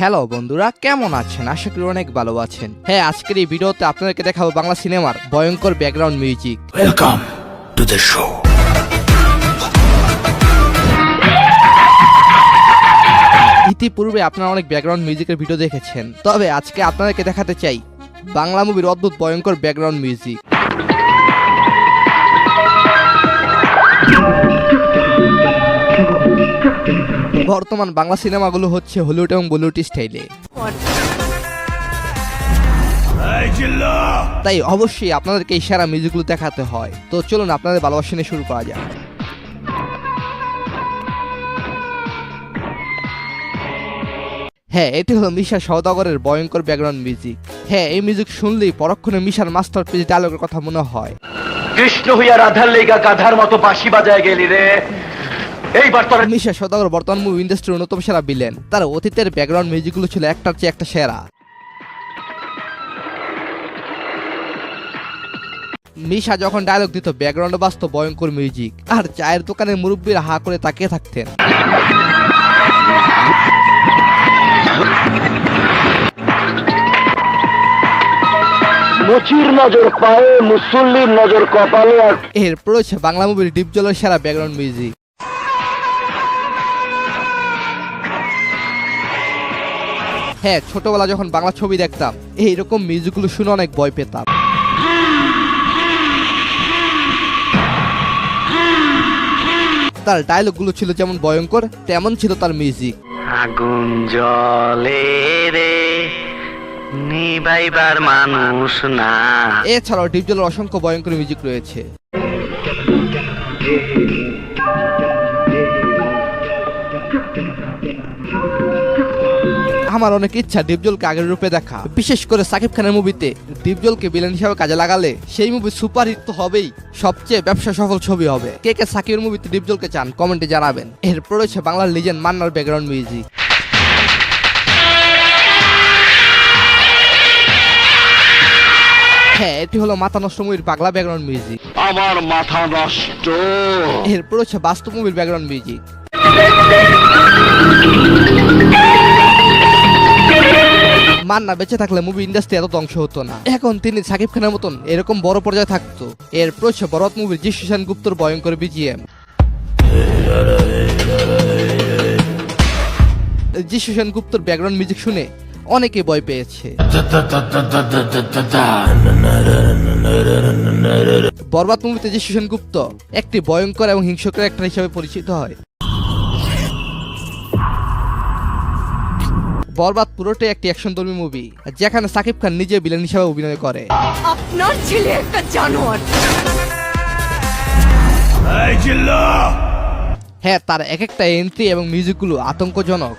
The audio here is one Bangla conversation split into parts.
হ্যালো বন্ধুরা, কেমন আছেন? আশা করি অনেক ভালো আছেন। হ্যাঁ, আজকের এই ভিডিওতে আপনাদেরকে দেখাবো বাংলা সিনেমার ভয়ঙ্কর background music. Welcome to the show. ইতিপূর্বে আপনারা অনেক ব্যাকগ্রাউন্ড মিউজিকের ভিডিও দেখেছেন, তবে আজকে আপনাদেরকে দেখাতে চাই বাংলা মুভির অদ্ভুত ভয়ঙ্কর ব্যাকগ্রাউন্ড মিউজিক। বর্তমান বাংলা সিনেমাগুলো হচ্ছে হলিউড এবং বলিউড স্টাইলে, তাই অবশ্যই আপনাদেরকে এই সেরা মিউজিকগুলো দেখাতে হয়। তো চলুন আপনাদের ভালোবাসা নিয়ে শুরু করা যাক। হ্যাঁ, এটি হলো মিশা সওদাগরের ভয়ঙ্কর ব্যাকগ্রাউন্ড মিউজিক। হ্যাঁ, এই মিউজিক শুনলেই পরক্ষণে মিশার মাস্টারপিস ডায়লগের কথা মনে হয়। কৃষ্ণ হইয়া রাধার লেগা গাধার মতো বাঁশি বাজায় গেলি রে। এইবার তোর মিশা সওদাগর বর্তমান মুভি ইন্ডাস্ট্রির অন্যতম সেরা ভিলেন। তার অতীতের ব্যাকগ্রাউন্ড মিউজিকগুলো ছিল একটার চেয়ে একটা সেরা। মিশা যখন ডায়লগ দিত, ব্যাকগ্রাউন্ডে বাজত ভয়ঙ্কর মিউজিক, আর চায়ের দোকানের মুরব্বীরা হা করে তাকিয়ে থাকতেন। মুচির নজর পায়ে, মুসল্লির নজর কপালে। আর এরপর হচ্ছে বাংলা মুভির ডিপ জলের সেরা ব্যাকগ্রাউন্ড মিউজিক। হ্যাঁ, ছোটবেলা যখন বাংলা ছবি দেখতাম, এইরকম মিউজিকগুলো শুনে অনেক ভয় পেতাম। তার ডায়লগগুলো ছিল যেমন ভয়ঙ্কর, তেমন ছিল তার মিউজিক। আগুন জলে রে, নিবাইবার মানুষ না। এছাড়াও ডিপ জলের অসংখ্য ভয়ঙ্কর মিউজিক রয়েছে। আমার অনেক ইচ্ছা ডিপজলকে আগের রূপে দেখা, বিশেষ করে সাকিব খানের মুভিতে ডিপজলকে ভিলেন হিসেবে কাজে লাগালে সেই মুভি সুপারহিট তো হবেই, সবচেয়ে ব্যবসা সফল ছবি হবে। কে কে সাকিবের মুভিতে ডিপজলকে চান কমেন্টে জানাবেন। এরপর রয়েছে বাংলার লিজেন্ড মান্নার ব্যাকগ্রাউন্ড মিউজিক। হ্যাঁ, এটি হলো মাথা নষ্ট মুভির পাগলা ব্যাকগ্রাউন্ড মিউজিক। আমার মাথা নষ্ট। এরপর হচ্ছে বাস্তব মুভির ব্যাকগ্রাউন্ড মিউজিক। মান্না বেঁচে থাকলে মুভি ইন্ডাস্ট্রি এত ধ্বংস হতো না। এখন তিনি সাকিব খানের মতন এরকম বড় পর্যায়ে থাকতো। এরপর হচ্ছে বরবাদ মুভির জিষ্ণু সেনগুপ্তর ভয়ঙ্কর বিজিএম। জিষ্ণু সেনগুপ্তর ব্যাকগ্রাউন্ড মিউজিক শুনে অনেকে ভয় পেয়েছে। বরবাদ মুভিতে জিষ্ণু সেনগুপ্ত একটি ভয়ঙ্কর এবং হিংস্র ক্যারেক্টার হিসেবে পরিচিত হয়। বরবাদ পুরোটাই একটি অ্যাকশনধর্মী মুভি, যেখানে সাকিব খান নিজে ভিলেন হিসেবে অভিনয় করে। আপনার ছেলে একটা জানোয়ার। হ্যাঁ, তার এক একটা এন্ট্রি এবং মিউজিকগুলো আতঙ্কজনক।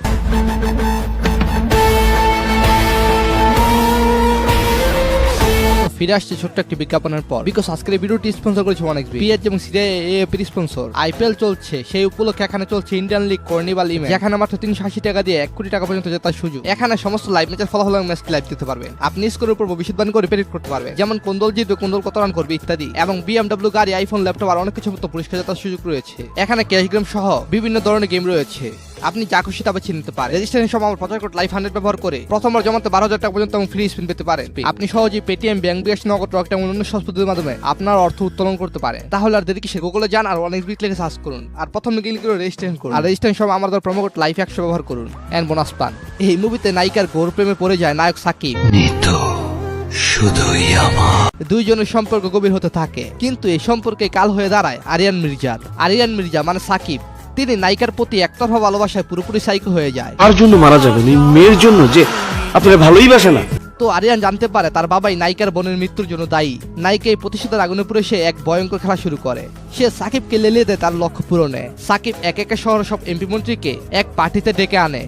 ফিরে আসছে ছোট্ট একটি বিজ্ঞাপনের পর, বিকজ আজকের ভিডিওটি স্পন্সর করেছে অনেক পিএচ এবং সিরিয়ার স্পন্সর। আইপিএল চলছে, সেই উপলক্ষে এখানে চলছে ইন্ডিয়ান লিগ কর্নিভাল ইভেন্ট, যেখানে মাত্র 380 টাকা দিয়ে 1 কোটি টাকা পর্যন্ত জেতার সুযোগ। এখানে সমস্ত লাইভ ম্যাচের ফলাফল এবং ম্যাচ লাইভ দিতে পারবেন। আপনি স্কোরের উপর ভবিষ্যৎবাণী করে প্রেডিক্ট করতে পারবেন, যেমন কোন দল জিতবে, কোন দল কত রান করবে ইত্যাদি। এবং বিএমডব্লিউ গাড়ি, আইফোন, ল্যাপটপ আর অনেক কিছু মতো পুরস্কার জেতার সুযোগ রয়েছে। এখানে ক্যাশ গেম সহ বিভিন্ন ধরনের গেম রয়েছে, আপনি যা খুশি তা বেছে নিতে পারেন। রেজিস্ট্রেশন সময় আমার প্রচার কোড লাইফ 100 ব্যবহার করে প্রথমবার জমাতে 12,000 টাকা পর্যন্ত এবং ফ্রি স্পিন পেতে পারেন। আপনি সহজেই পেটিএম, ব্যাংক বিকাশ, নগদ, রকেট এবং অন্য সহজ পদ্ধতির মাধ্যমে আপনার অর্থ উত্তোলন করতে পারেন। তাহলে আর দেরি কিসের, গুগলে যান আর অনেক বিট লিখে সার্চ করুন, আর প্রথমে ক্লিক করে রেজিস্ট্রেশন করুন। আর রেজিস্ট্রেশন সময় আমাদের প্রোমো কোড লাইফ 100 ব্যবহার করুন এন্ড বোনাস পান। এই মুভিতে নায়িকার ঘোর প্রেমে পড়ে যায় নায়ক সাকিব। দুইজনের সম্পর্ক গভীর হতে থাকে, কিন্তু এই সম্পর্কে কাল হয়ে দাঁড়ায় আরিয়ান মির্জার। আরিয়ান মির্জা মানে সাকিব, তিনি নায়িকার প্রতি একতরফা ভালোবাসায় পুরোপুরি সাইকো হয়ে যায়। আর জন্য মারা যাবেন এই মেয়ের জন্য যে আপনাকে ভালোই বাসে না। তো আরিয়ান জানতে পারে তার বাবাই নায়িকার বোনের মৃত্যুর জন্য দায়ী। নায়িকা এই প্রতিশোধের আগুনে পুড়ে সে এক ভয়ঙ্কর খেলা শুরু করে। সে সাকিবকে লেলিয়ে দেয় তার লক্ষ্য পূরণে। সাকিব এক একে শহরের সব এমপি মন্ত্রীকে এক পার্টিতে ডেকে আনে।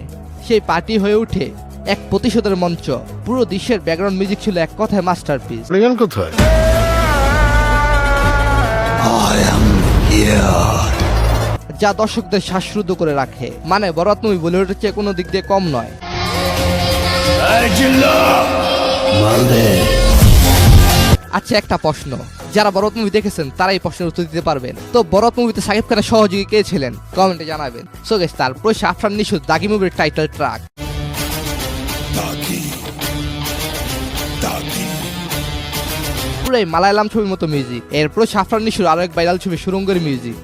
সেই পার্টি হয়ে ওঠে এক প্রতিশোধের মঞ্চ। পুরো দৃশ্যের ব্যাকগ্রাউন্ড মিউজিক ছিল এক কথায় মাস্টারপিস। কোথায়? যা দর্শকদের শ্বাসরুদ্ধ করে রাখে। মানে বরবাদ মুভি বলিউডের চেয়ে কোনো দিক দিয়ে কম নয়। আচ্ছা, একটা প্রশ্ন, যারা বরবাদ মুভি দেখেছেন তারা এই প্রশ্নের উত্তর দিতে পারবেন। তো বরবাদ মুভিতে সাকিব খানের সহযোগী কে ছিলেন কমেন্টে জানাবেন। সো গাইস, তারপর আফরান নিশো দাগি মুভির টাইটেল ট্র্যাক। পুরাই মালায়ালাম ছবির মতো মিউজিক। এরপর সাফরান নিশুর আরো এক ভাইরাল ছবি সুরঙ্গের মিউজিক।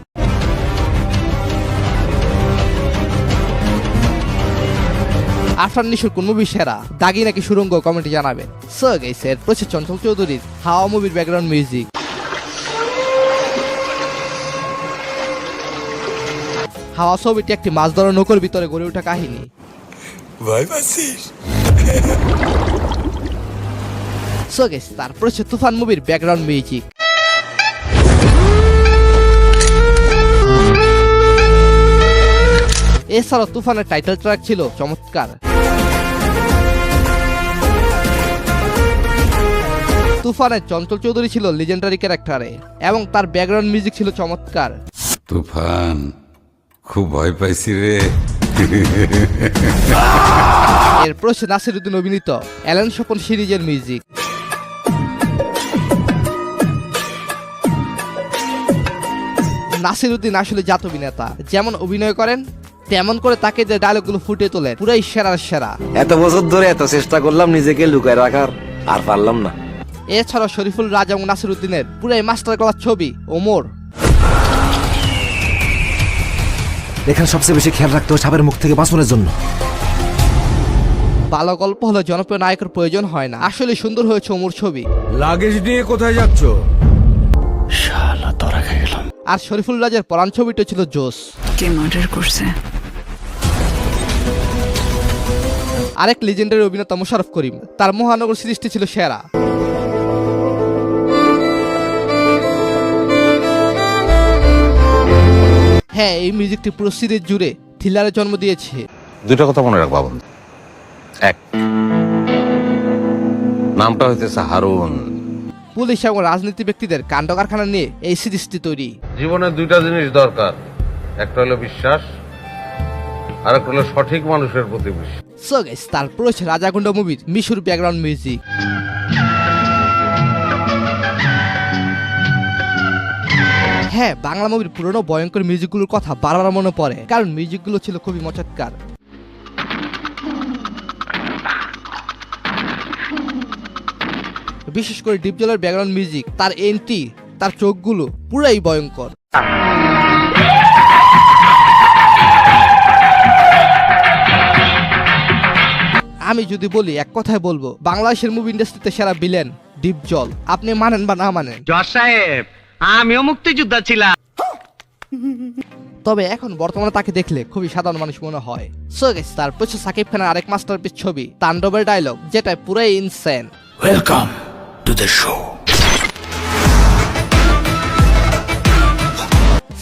আফরান নিশুর কোন মুভি সেরা, দাগি নাকি সুরঙ্গ, কমেন্টে জানাবেন। সো গাইস, এরপর চঞ্চল চৌধুরীর হাওয়া মুভির ব্যাকগ্রাউন্ড মিউজিক। হাওয়া ছবিটি একটি মাছ ধরা নৌকার ভিতরে গড়ে ওঠা কাহিনী। সো গাইস, তারপর তুফান মুভির ব্যাকগ্রাউন্ড মিউজিক। এছাড়াও তুফানের টাইটেল ট্র্যাক ছিল চমৎকার। তুফানের চঞ্চল চৌধুরী ছিল লিজেন্ডারি ক্যারেক্টারে এবং তার ব্যাকগ্রাউন্ড মিউজিক ছিল চমৎকার। তুফান, খুব ভয় পাইছি রে। এরপর নাসিরউদ্দিন অভিনীত অ্যালেন স্বপন সিরিজের মিউজিক। নাসিরউদ্দিন আসলে জাত অভিনেতা, যেমন অভিনয় করেন তেমন করে তাকে যে ডায়লগগুলো ফুটিয়ে তোলেন পুরাই সেরার সেরা। এত বছর ধরে এত চেষ্টা করলাম নিজেকে লুকায় রাখার, আর পারলাম না। এছাড়াও শরীফুল রাজ এবং নাসিরউদ্দিনের পুরাই মাস্টার ক্লাস ছবি ওমর। এখানে সবচেয়ে বেশি খেয়াল রাখতে হয় সাপের মুখ থেকে বাঁচানোর জন্য। ভালো গল্প হলে জনপ্রিয় নায়কের প্রয়োজন হয় না। আসলে সুন্দর হয়েছে ওমর ছবি। লাগেজ নিয়ে কোথায় যাচ্ছ? আর শরীফুল রাজের পরাণ ছবিটা ছিল জোস। কে মার্ডার করছে? আরেক লিজেন্ডারি অভিনেতা মোশাররফ করিম, তার মহানগর সিরিজটি ছিল সেরা। হ্যাঁ, এই মিউজিকটি পুরো সিরিজ জুড়ে থ্রিলারের জন্ম দিয়েছে। দুইটা কথা মনে রাখবা বন্ধু। এক, নামটা হইতেছে হারুন। পুলিশ এবং রাজনীতি ব্যক্তিদের কাণ্ড কারখানা নিয়ে এই সিরিজটি তৈরি। জীবনে দুইটা জিনিস দরকার, একটা হলো বিশ্বাস, আর একটা হলো সঠিক মানুষের প্রতি বিশ্বাস। সো গাইস, তারপর হচ্ছে রাজাগুন্ডা মুভির মিশুর ব্যাকগ্রাউন্ড মিউজিক। হ্যাঁ, বাংলা মুভির পুরনো ভয়ঙ্কর মিউজিকগুলোর কথা বারবার মনে পড়ে, কারণ মিউজিকগুলো ছিল খুবই মজাদার। বিশেষ করে ডিপজলের ব্যাকগ্রাউন্ড মিউজিক, তার এন্ট্রি, তার চোখগুলো পুরাই ভয়ঙ্কর। আমি যদি বলি এক কথায় বলবো, বাংলাদেশের মুভি ইন্ডাস্ট্রিতে সেরা ভিলেন ডিপজল। আপনি মানেন বা না মানেন। জজ সাহেব, আমিও মুক্তিযোদ্ধা ছিলাম। তবে এখন বর্তমানে তাকে দেখলে খুবই সাধারণ মানুষ মনে হয়। সো গাইস, তারপর সাকিব খানের আরেক মাস্টারপিস ছবি তাণ্ডবের ডায়লগ, যেটা পুরাই insane. Welcome to the show.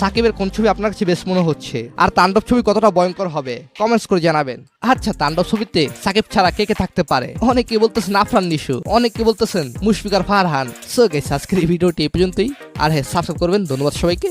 সাকিবের কোন ছবি আপনার কাছে বেশ মনে হচ্ছে, আর তাণ্ডব ছবি কতটা ভয়ঙ্কর হবে কমেন্টস করে জানাবেন। আচ্ছা, তাণ্ডব ছবিতে সাকিব ছাড়া কে কে থাকতে পারে? অনেকে বলতেছেন আফরান নিশু, অনেকে বলতেছেন মুশফিকার ফারহান। সো গাইস, আজকের এই ভিডিওটি এই পর্যন্তই। আর হ্যাঁ, সাবস্ক্রাইব করবেন। ধন্যবাদ সবাইকে।